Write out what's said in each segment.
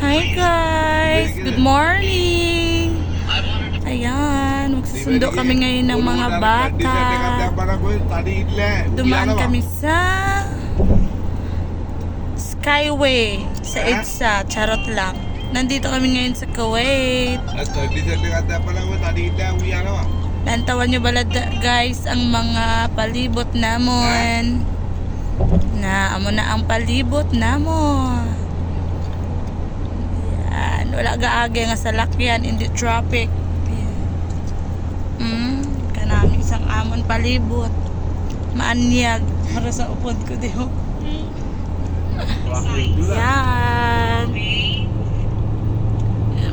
Hi guys! Good morning! Ayan, magsusundo kami ngayon ng mga bata. Dumaan kami sa Skyway sa EDSA. Charot lang. Nandito kami ngayon sa Kuwait. Lantawan nyo balad guys ang mga palibot namon. Amo na ang palibot namon. Yan, wala gaagi nga salakyan in the traffic. Kanami isang amon palibot. Maanyag para sa upod ko diho. Yan.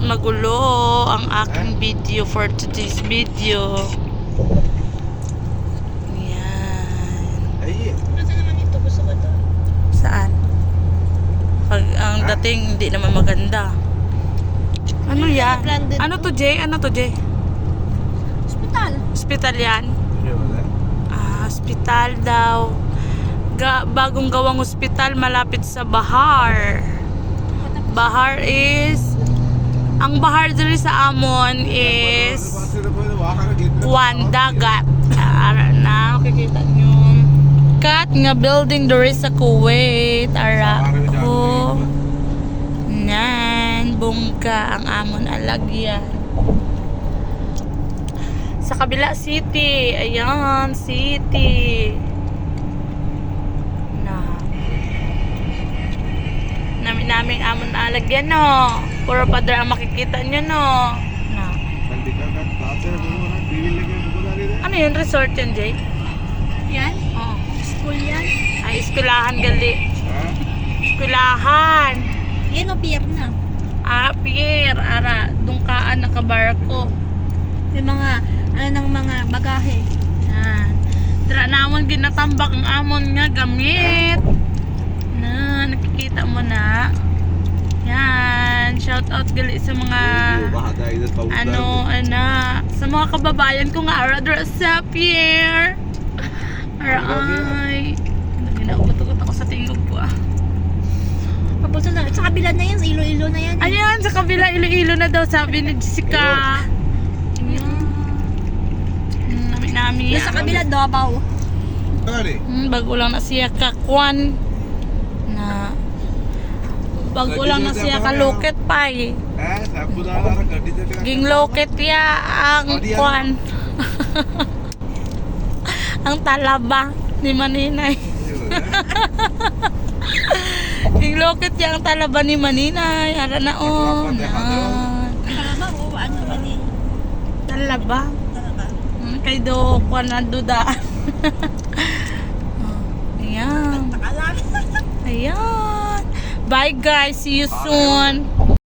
Magulo ang aking video for today's video. Yan. Saan? Pag ang dating hindi naman maganda. Ano yan? Ano to, Jay? Ano to, Jay? Hospital. Hospital yan? Hospital daw. Bagong gawang hospital malapit sa Bahar. Bahar is... Ang bahar diri sa amon is dagat. Na makikita nyo. Kat nga building diri sa Kuwait. Ara ko. Nan bungka ang amon alagyan. Sa kabila city. Ayan, city. Namin amon alagyan no. Puro padra ang makikita nyo no. Ano yun? Resort yun, Jay? Yan? Oo. School yan? Ay, eskwelahan gali. Eskwelahan. Yan o, pier na. Pier. Ara, dungkaan nakabarko. Yung mga, ng mga bagahe. Yan. Dira namon ginatambak ang amon nga gamit. Nakikita mo na. Yan, shout out gali sa mga sa mga kababayan ko nga ara sa pier. Aray. Ginaubot-ugot ako sa tingog ko Papunta na, sa kabila na yan, sa Iloilo na yan. Ayan, sa kabila Iloilo na daw sabi ni Jessica. Nami. Sa kabila, Davao. Bago lang na siya kakwan. Bago lang na siya kaloket pa Ging loket ya ang kwan. Ang talaba ni Maninay. Ging loket ya ang talaba ni Maninay. Ara na Talaba o ano ba ni? Talaba. Kay do kwan na dudaan. Ayan. Ayan. Bye guys, see you soon.